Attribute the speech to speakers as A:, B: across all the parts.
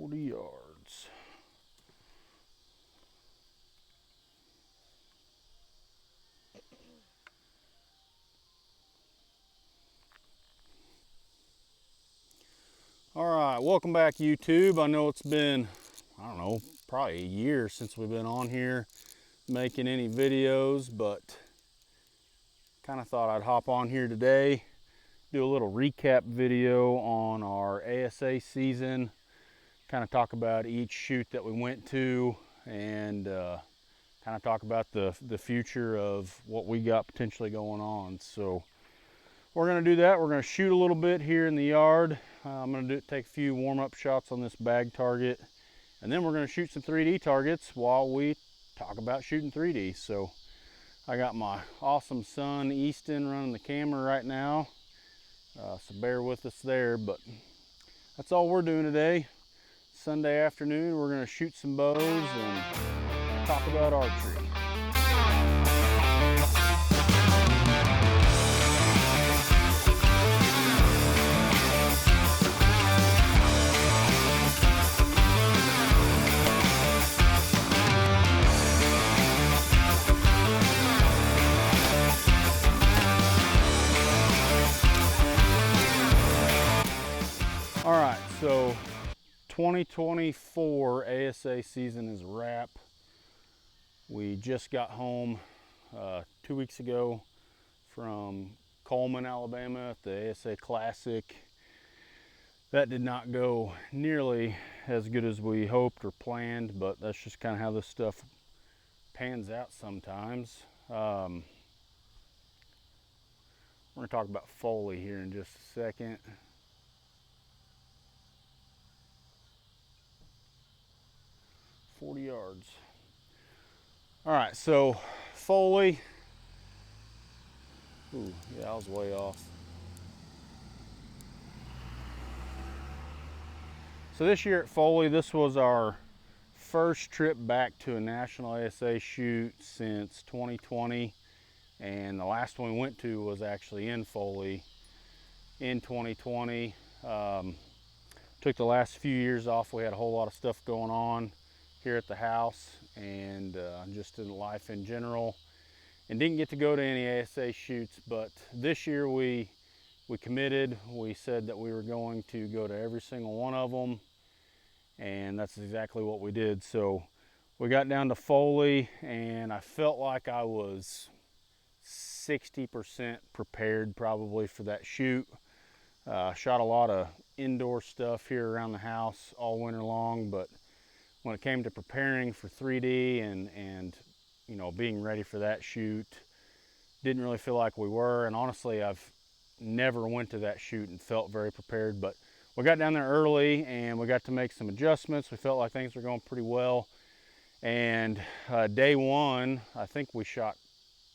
A: 40 yards. All right, welcome back, YouTube. I know it's been, I don't know, probably a year since we've been on here making any videos, but kind of thought I'd hop on here today, do a little recap video on our ASA season, kind of talk about each shoot that we went to, and kind of talk about the future of what we got potentially going on. So we're going to do that. We're going to shoot a little bit here in the yard. I'm going to take a few warm-up shots on this bag target, and then we're going to shoot some 3D targets while we talk about shooting 3D. So I got my awesome son Easton running the camera right now, so bear with us there. But that's all we're doing today. Sunday afternoon, we're going to shoot some bows and talk about archery. All right, so 2024 ASA season is a wrap. We just got home 2 weeks ago from Coleman, Alabama at the ASA Classic. That did not go nearly as good as we hoped or planned, but that's just kind of how this stuff pans out sometimes. We're going to talk about Foley here in just a second. "40 yards. All right, so Foley. Ooh, yeah, I was way off. So this year at Foley, this was our first trip back to a national ASA shoot since 2020, and the last one we went to was actually in Foley in 2020. Took the last few years off. We had a whole lot of stuff going on here at the house and just in life in general, and didn't get to go to any ASA shoots. But this year we committed. We said that we were going to go to every single one of them, and that's exactly what we did. So we got down to Foley, and I felt like I was 60% prepared probably for that shoot. Shot a lot of indoor stuff here around the house all winter long, but when it came to preparing for 3D and you know, being ready for that shoot, didn't really feel like we were. And honestly, I've never went to that shoot and felt very prepared. But we got down there early and we got to make some adjustments. We felt like things were going pretty well. And day one, I think we shot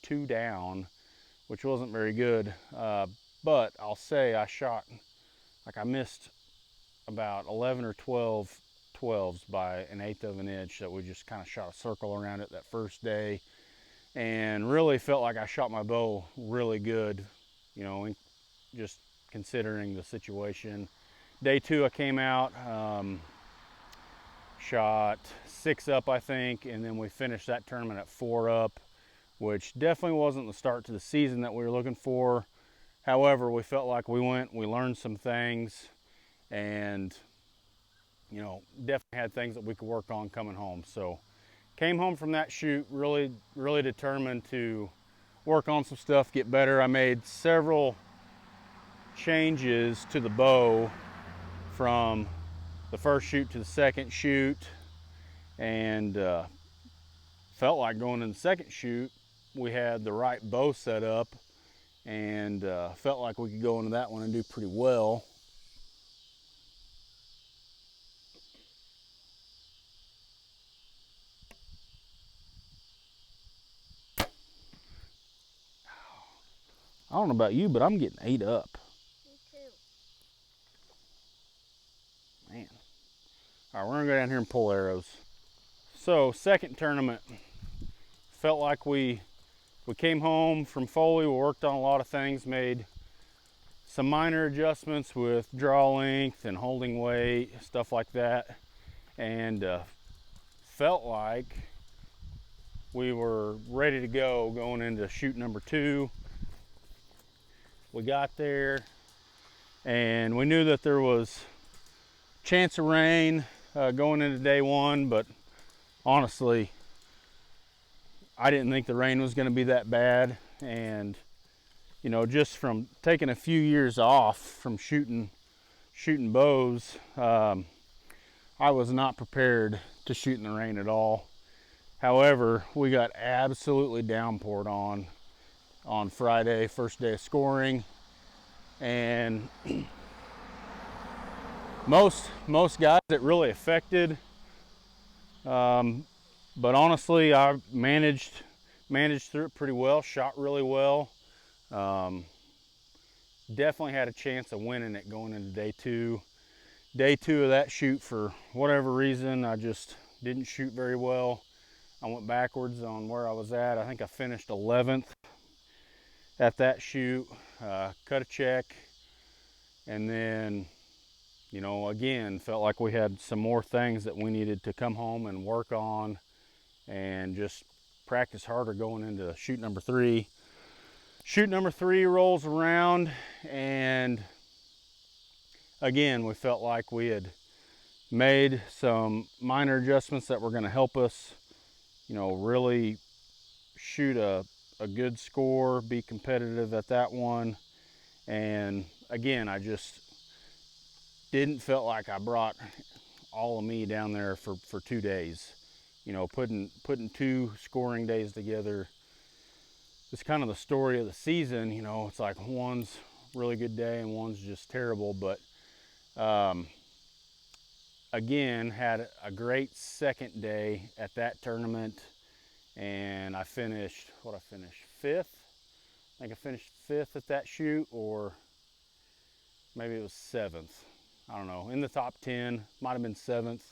A: 2 down, which wasn't very good. But I'll say I missed about 11 or 12 12s by 1/8 of an inch that we just kind of shot a circle around it that first day, and really felt like I shot my bow really good, you know, just considering the situation. Day 2 I came out, shot 6 up I think, and then we finished that tournament at 4 up, which definitely wasn't the start to the season that we were looking for. However, we felt like we learned some things, and you know, definitely had things that we could work on coming home. So came home from that shoot really determined to work on some stuff, get better. I made several changes to the bow from the first shoot to the second shoot, and felt like going in the second shoot we had the right bow set up, and felt like we could go into that one and do pretty well. I don't know about you, but I'm getting ate up.
B: Me too.
A: Man. All right, we're gonna go down here and pull arrows. So second tournament, felt like we came home from Foley. We worked on a lot of things, made some minor adjustments with draw length and holding weight, stuff like that. and felt like we were ready to go going into shoot number 2. We got there and we knew that there was chance of rain going into day 1, but honestly, I didn't think the rain was going to be that bad. And you know, just from taking a few years off from shooting bows, I was not prepared to shoot in the rain at all. However, we got absolutely downpoured on Friday, first day of scoring, and most guys it really affected. But honestly, I managed through it pretty well. Shot really well. Definitely had a chance of winning it going into day 2. Day 2 of that shoot, for whatever reason, I just didn't shoot very well. I went backwards on where I was at. I think I finished 11th at that shoot. Cut a check, and then, you know, again, felt like we had some more things that we needed to come home and work on and just practice harder going into shoot number 3. Shoot number 3 rolls around, and again, we felt like we had made some minor adjustments that were going to help us, you know, really shoot a good score, be competitive at that one. And again, I just didn't feel like I brought all of me down there for 2 days. You know, putting 2 scoring days together, it's kind of the story of the season. You know, it's like one's really good day and one's just terrible. But again, had a great second day at that tournament, and I finished, what I finished, 5th. I think I finished 5th at that shoot, or maybe it was 7th. I don't know, in the top 10, might have been 7th.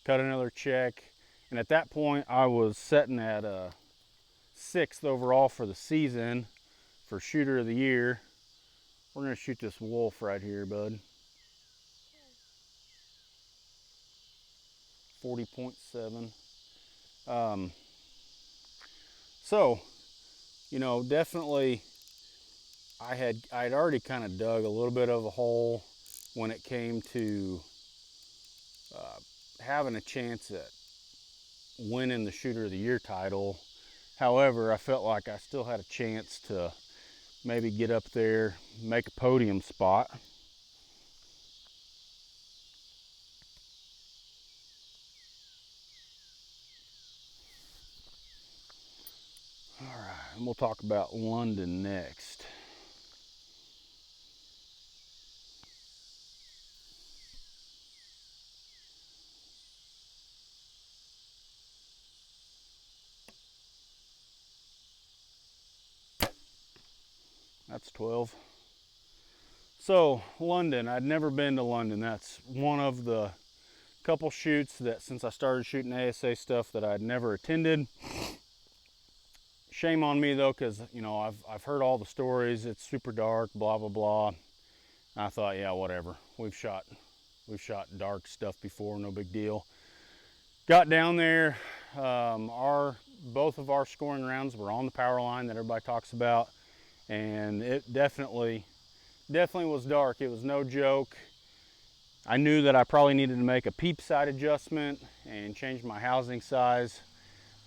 A: Cut another check, and at that point I was sitting at 6th overall for the season for shooter of the year. We're gonna shoot this wolf right here, bud. 40.7. So, you know, definitely I'd already kind of dug a little bit of a hole when it came to having a chance at winning the shooter of the year title. However, I felt like I still had a chance to maybe get up there, make a podium spot. All right, and we'll talk about London next. That's 12. So London, I'd never been to London. That's one of the couple shoots that since I started shooting ASA stuff that I'd never attended. Shame on me though, because you know I've heard all the stories. It's super dark, blah blah blah. And I thought, yeah, whatever. We've shot dark stuff before, no big deal. Got down there. Both of our scoring rounds were on the power line that everybody talks about, and it definitely was dark. It was no joke. I knew that I probably needed to make a peep sight adjustment and change my housing size,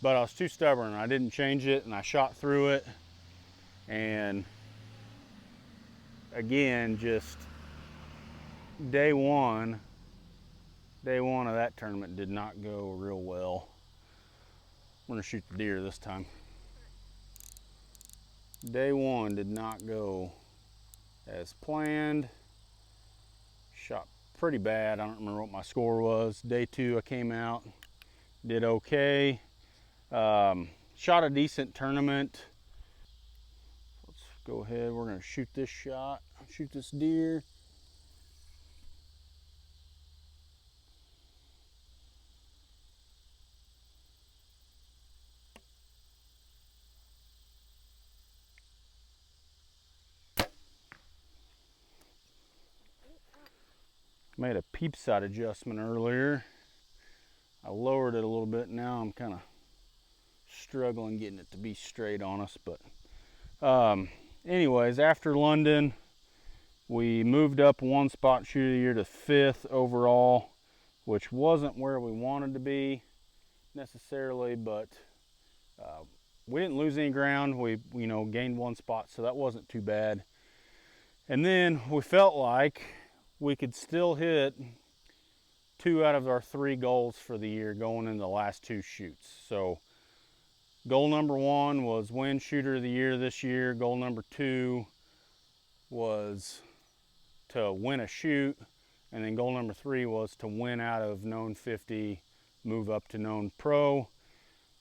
A: but I was too stubborn. I didn't change it, and I shot through it. And again, just day one of that tournament did not go real well. I'm gonna shoot the deer this time. Day 1 did not go as planned. Shot pretty bad. I don't remember what my score was. Day 2 I came out, did okay. Shot a decent tournament. Let's go ahead, we're gonna shoot this shot, shoot this deer. Made a peep sight adjustment earlier. I lowered it a little bit. Now I'm kind of struggling getting it to be straight on us. But anyways, after London, we moved up one spot shooter of the year to 5th overall, which wasn't where we wanted to be necessarily, but we didn't lose any ground. We gained one spot, so that wasn't too bad. And then we felt like we could still hit 2 out of our 3 goals for the year going in the last 2 shoots. So goal number 1 was win shooter of the year this year. Goal number 2 was to win a shoot. And then goal number 3 was to win out of known 50, move up to known pro.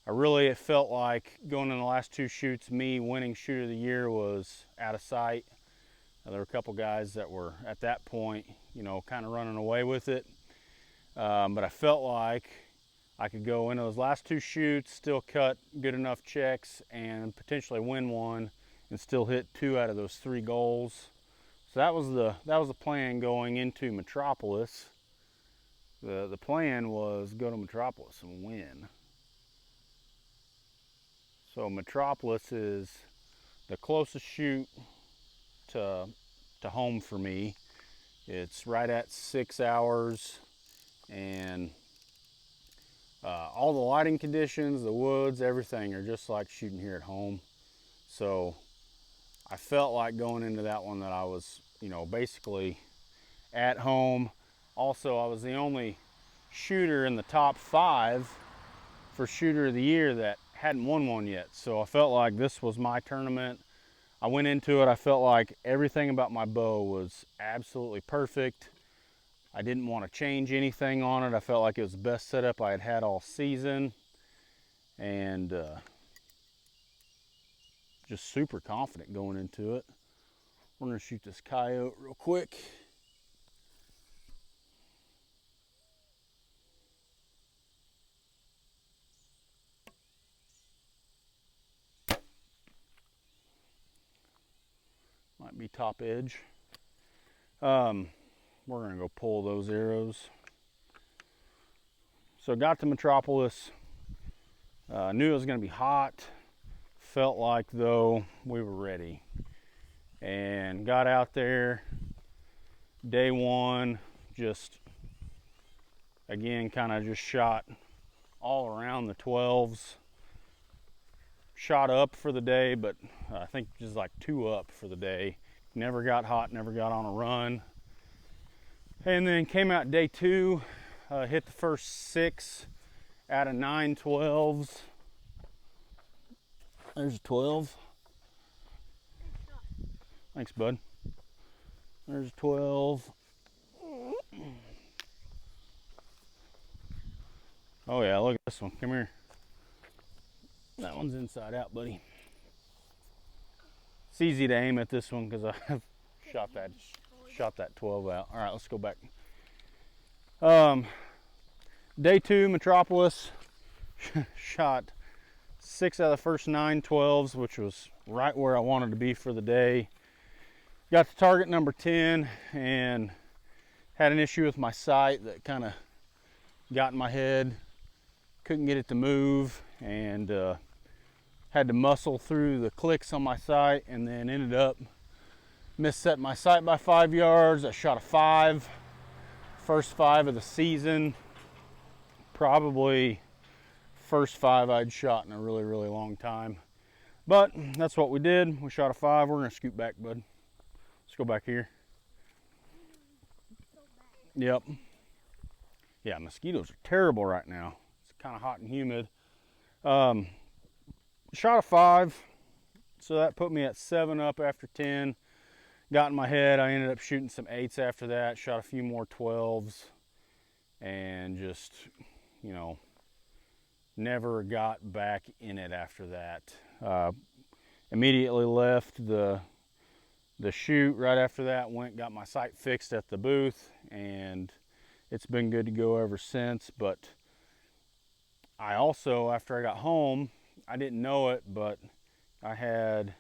A: It felt like going in the last 2 shoots, me winning shooter of the year was out of sight. There were a couple guys that were at that point, kind of running away with it. But I felt like I could go into those last 2 shoots, still cut good enough checks, and potentially win one, and still hit 2 out of those 3 goals. So that was the plan going into Metropolis. The plan was go to Metropolis and win. So Metropolis is the closest shoot to home for me. It's right at 6 hours, and all the lighting conditions, the woods, everything are just like shooting here at home. So I felt like going into that one that I was, basically at home. Also, I was the only shooter in the top 5 for shooter of the year that hadn't won one yet. So I felt like this was my tournament. I went into it, I felt like everything about my bow was absolutely perfect. I didn't want to change anything on it. I felt like it was the best setup I had had all season. And just super confident going into it. We're gonna shoot this coyote real quick. Might be top edge. We're gonna go pull those arrows. So got to Metropolis. Knew it was gonna be hot. Felt like though we were ready. And got out there. Day 1, just again kind of just shot all around the 12s. Shot up for the day, but I think just like 2 up for the day. Never got hot, never got on a run. And then came out day 2, hit the first 6 out of 9 12s. There's a 12. Thanks, bud. There's a 12. Oh yeah, look at this one. Come here. That one's inside out, buddy. It's easy to aim at this one because I've shot that 12 out. All right, let's go back. Day 2, Metropolis. Shot 6 out of the first 9 12s, which was right where I wanted to be for the day. Got to target number 10 and had an issue with my sight that kind of got in my head. Couldn't get it to move, and had to muscle through the clicks on my sight, and then ended up misset my sight by 5 yards. I shot a 5, first 5 of the season. Probably first 5 I'd shot in a really, really long time. But that's what we did. We shot a 5. We're gonna scoot back, bud. Let's go back here. Yep. Yeah, mosquitoes are terrible right now. It's kind of hot and humid. Shot a 5, so that put me at 7 up after 10. Got in my head. I ended up shooting some 8s after that. Shot a few more 12s, and just, never got back in it after that. Immediately left the shoot right after that. Got my sight fixed at the booth, and it's been good to go ever since. But I also, after I got home, I didn't know it, but I had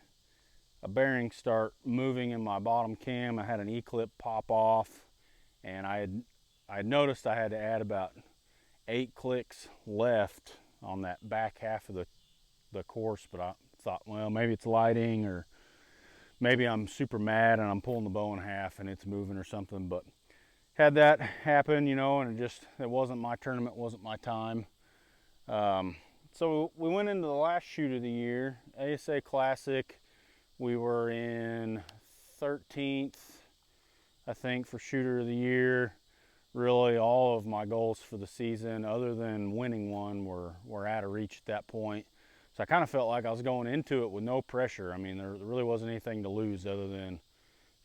A: a bearing start moving in my bottom cam. I had an E-clip pop off, and I had noticed I had to add about 8 clicks left on that back half of the course, but I thought, well, maybe it's lighting, or maybe I'm super mad and I'm pulling the bow in half and it's moving or something. But had that happen, you know, and it wasn't my tournament, wasn't my time. So we went into the last shoot of the year, ASA Classic. We were in 13th, I think, for shooter of the year. Really, all of my goals for the season, other than winning one, were out of reach at that point. So I kind of felt like I was going into it with no pressure. I mean, there really wasn't anything to lose other than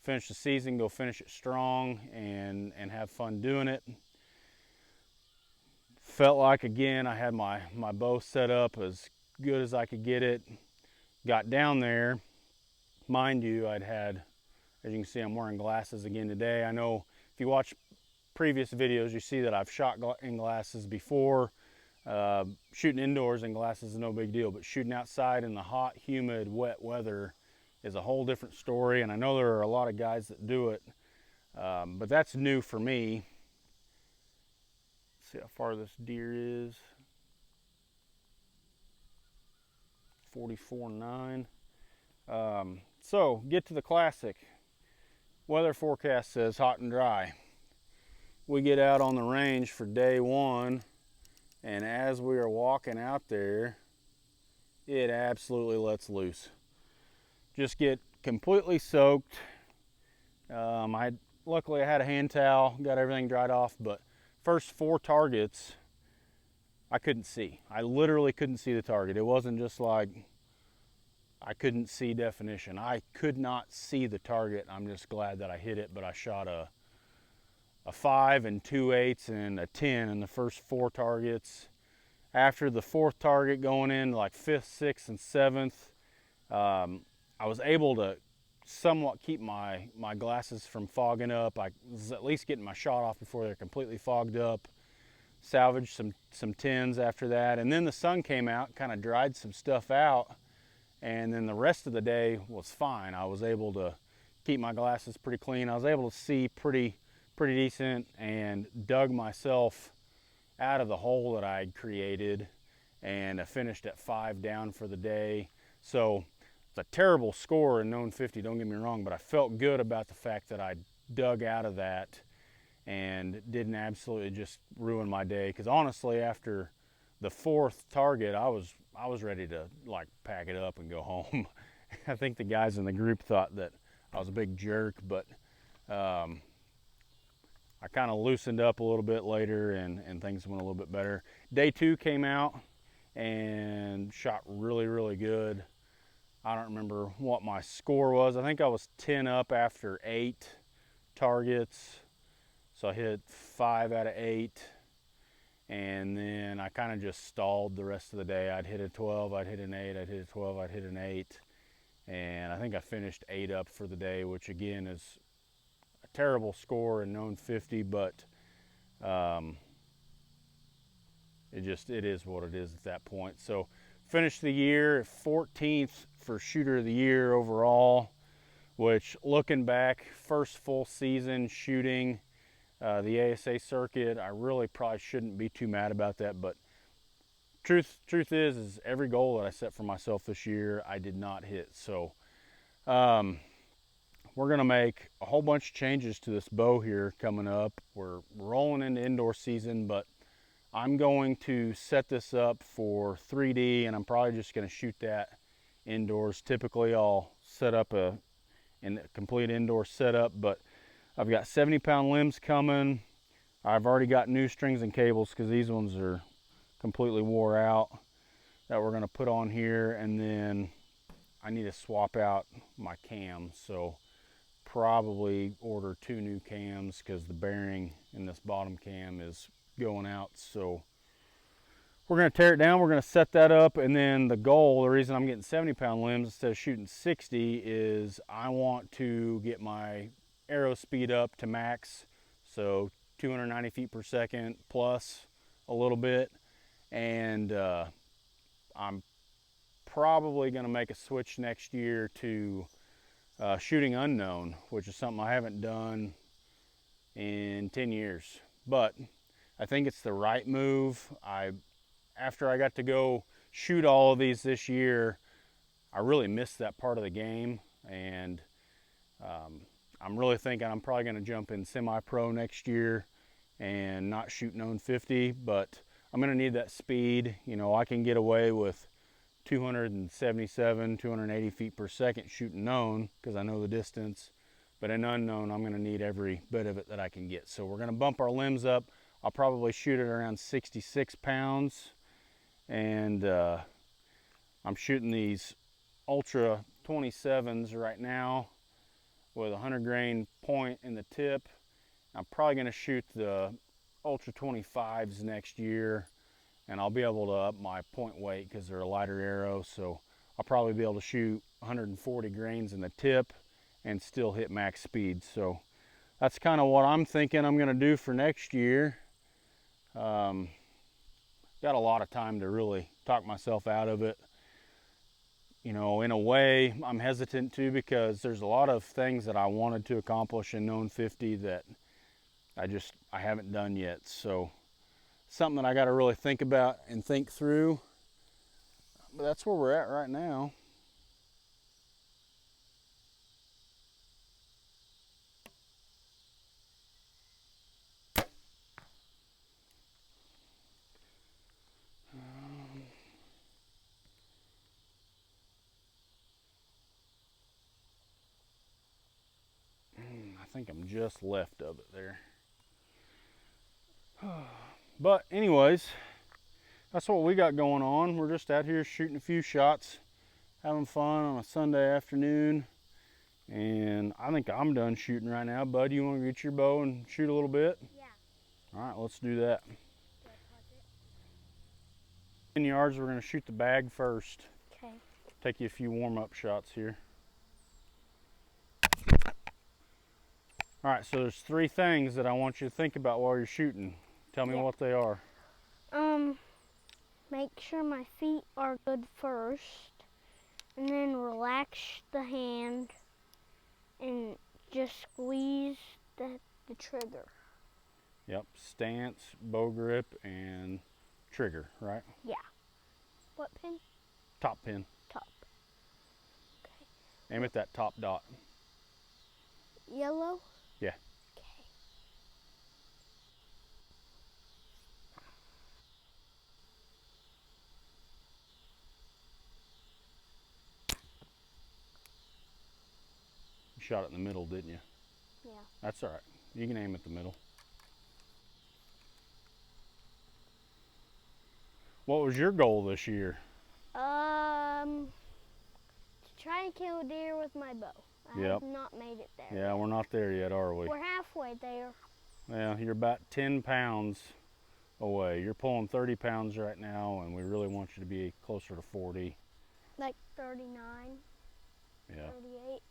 A: finish the season, go finish it strong, and have fun doing it. Felt like, again, I had my bow set up as good as I could get it. Got down there. Mind you, I'd had, as you can see, I'm wearing glasses again today. I know if you watch previous videos, you see that I've shot in glasses before. Shooting indoors in glasses is no big deal, but shooting outside in the hot, humid, wet weather is a whole different story. And I know there are a lot of guys that do it, but that's new for me. See how far this deer is. 44.9. So get to the Classic. Weather forecast says hot and dry. We get out on the range for day one, and as we are walking out there, it absolutely lets loose. Just get completely soaked. Luckily I had a hand towel, got everything dried off, but first 4 targets I couldn't see. I literally couldn't see the target. It wasn't just like I couldn't see definition. I could not see the target. I'm just glad that I hit it, but I shot a 5 and 2/8 and a 10 in the first 4 targets. After the 4th target, going in like 5th, 6th, and 7th, I was able to somewhat keep my glasses from fogging up. I was at least getting my shot off before they're completely fogged up. Salvaged some 10s after that, and then the sun came out, kind of dried some stuff out, and then the rest of the day was fine. I was able to keep my glasses pretty clean. I was able to see pretty decent, and dug myself out of the hole that I'd created, and I finished at 5 down for the day. So it's a terrible score in known 50, don't get me wrong, but I felt good about the fact that I dug out of that and didn't absolutely just ruin my day. Because honestly, after the 4th target, I was ready to like pack it up and go home. I think the guys in the group thought that I was a big jerk, but I kind of loosened up a little bit later, and things went a little bit better. Day 2 came out and shot really good. I don't remember what my score was. I think I was 10 up after 8 targets. So I hit 5 out of 8, and then I kind of just stalled the rest of the day. I'd hit a 12, I'd hit an 8, I'd hit a 12, I'd hit an 8, and I think I finished 8 up for the day, which again is a terrible score in known 50, but it is what it is at that point. So finished the year 14th for shooter of the year overall, which, looking back, first full season shooting the ASA circuit, I really probably shouldn't be too mad about that, but truth is every goal that I set for myself this year I did not hit. So we're gonna make a whole bunch of changes to this bow here coming up. We're rolling into indoor season, but I'm going to set this up for 3D, and I'm probably just gonna shoot that indoors. Typically I'll set up a complete indoor setup, but I've got 70-pound limbs coming. I've already got new strings and cables because these ones are completely wore out that we're gonna put on here, and then I need to swap out my cams. So probably order 2 new cams because the bearing in this bottom cam is going out. So we're gonna tear it down, we're gonna set that up, and then the goal, the reason I'm getting 70-pound limbs instead of shooting 60, is I want to get my arrow speed up to max, so 290 feet per second plus a little bit, and I'm probably going to make a switch next year to shooting unknown, which is something I haven't done in 10 years. But I think it's the right move. After I got to go shoot all of these this year, I really missed that part of the game, and I'm really thinking I'm probably going to jump in semi-pro next year and not shoot known 50, but I'm going to need that speed. You know, I can get away with 277, 280 feet per second shooting known because I know the distance, but in unknown, I'm going to need every bit of it that I can get. So we're going to bump our limbs up. I'll probably shoot it around 66 pounds, and I'm shooting these Ultra 27s right now with a 100 grain point in the tip. I'm probably going to shoot the Ultra 25s next year, and I'll be able to up my point weight because they're a lighter arrow, so I'll probably be able to shoot 140 grains in the tip and still hit max speed. So that's kind of what I'm thinking I'm going to do for next year. Got a lot of time to really talk myself out of it. You know, in a way, I'm hesitant too because there's a lot of things that I wanted to accomplish in known 50 that I haven't done yet. So something that I got to really think about and think through. But that's where we're at right now. I think I'm just left of it there. But anyways, that's what we got going on. We're just out here shooting a few shots, having fun on a Sunday afternoon. And I think I'm done shooting right now. Bud, you want to get your bow and shoot a little bit?
B: Yeah.
A: All right, let's do that. 10 yards, we're going to shoot the bag first.
B: Okay.
A: Take you a few warm-up shots here. All right, so there's 3 things that I want you to think about while you're shooting. Tell me what they are.
B: Make sure my feet are good first, and then relax the hand and just squeeze the trigger.
A: Yep, stance, bow grip, and trigger, right?
B: Yeah. What pin?
A: Top pin.
B: Top. Okay.
A: Aim at that top dot.
B: Yellow?
A: Yeah.
B: Okay.
A: You shot it in the middle, didn't you?
B: Yeah.
A: That's all right. You can aim at the middle. What was your goal this year?
B: To try and kill a deer with my bow. I have not made it there.
A: Yeah, we're not there yet, are we?
B: We're halfway there.
A: Well, you're about 10 pounds away. You're pulling 30 pounds right now, and we really want you to be closer to 40.
B: Like 39,
A: Yeah.
B: 38.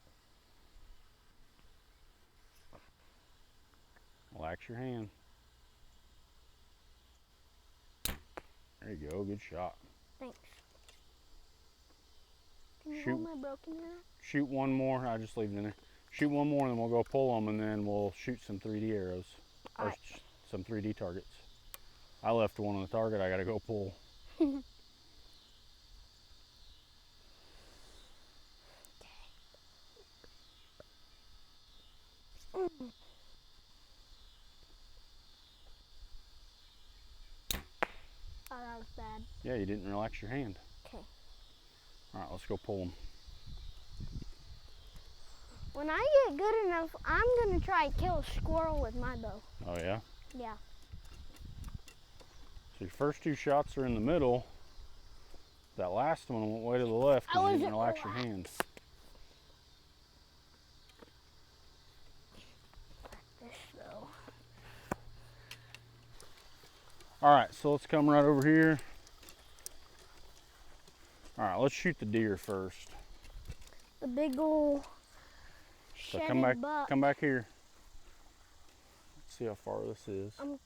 A: Relax your hand. There you go, good shot.
B: Thanks. Can you
A: Shoot.
B: hold my broken arrow?
A: Shoot one more, I just leave it in there. Shoot one more and then we'll go pull them, and then we'll shoot some 3D arrows. Or
B: Alright.
A: some 3D targets. I left one on the target, I gotta go pull.
B: Oh, that was bad.
A: Yeah, you didn't relax your hand.
B: Okay.
A: All right, let's go pull them.
B: When I get good enough, I'm gonna try to kill a squirrel with my bow.
A: Oh yeah?
B: Yeah.
A: So your first 2 shots are in the middle. That last one went way to the left because you didn't relax your hand.
B: This though.
A: All right, so let's come right over here. All right, let's shoot the deer first.
B: The big ol'
A: So
B: shedded buck.
A: come back here. Let's see how far this is.
B: I'm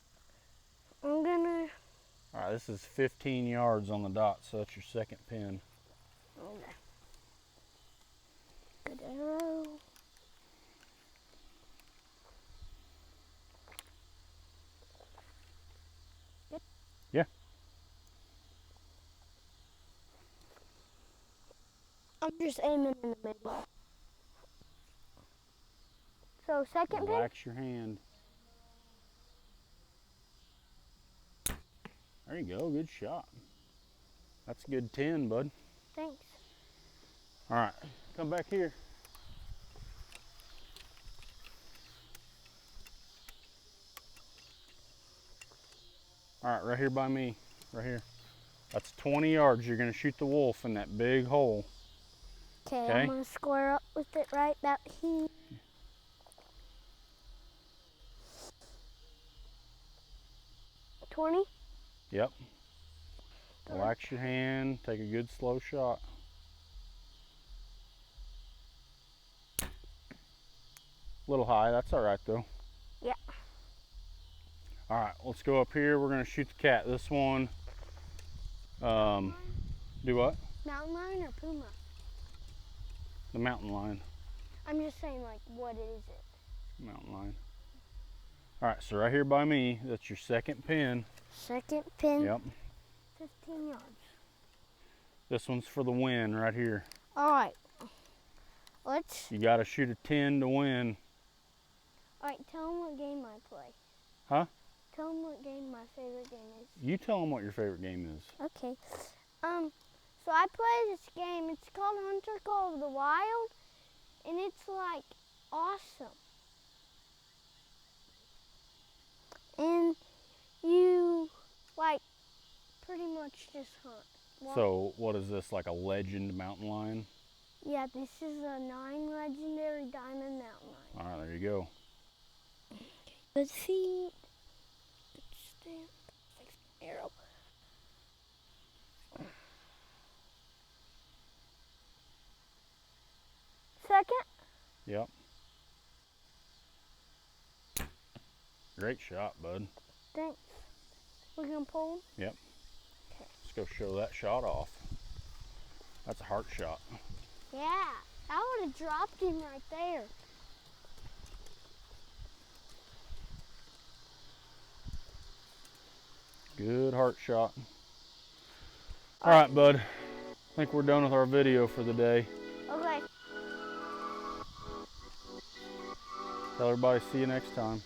B: gonna.
A: All right, this is 15 yards on the dot, so that's your second pin.
B: Okay. Good arrow. I'm just aiming in the middle. So second pin?
A: Relax your hand. There you go, good shot. That's a good 10, bud.
B: Thanks.
A: All right, come back here. All right, right here by me, right here. That's 20 yards. You're gonna shoot the wolf in that big hole.
B: Okay,
A: Okay.
B: I'm gonna square up with it right about here. $20?
A: Yep. Relax your hand, take a good slow shot. A little high, that's all right though.
B: Yeah.
A: All right, let's go up here. We're gonna shoot the cat. This one, do what?
B: Mountain lion or puma?
A: The mountain lion.
B: I'm just saying, like, what is it?
A: Mountain lion. All right, so right here by me, that's your second pin.
B: Second pin.
A: Yep.
B: 15 yards.
A: This one's for the win right here.
B: All right. Let's.
A: You gotta shoot a 10 to win.
B: All right. Tell them what game I play.
A: Huh?
B: Tell them what game my favorite game is.
A: You tell them what your favorite game is.
B: Okay. So I play this game. It's called Hunter Call of the Wild, and it's like awesome. And you like pretty much just hunt.
A: So what is this, like a legend mountain lion?
B: Yeah, this is a 9 legendary diamond mountain lion.
A: All right, there you go.
B: Good feet. Good stamp. Arrow. Second.
A: Yep. Great shot, bud.
B: Thanks. We're gonna pull him?
A: Yep.
B: Okay.
A: Let's go show that shot off. That's a heart shot.
B: Yeah, I would have dropped him right there.
A: Good heart shot. All right, bud. I think we're done with our video for the day.
B: Okay.
A: Tell everybody, see you next time.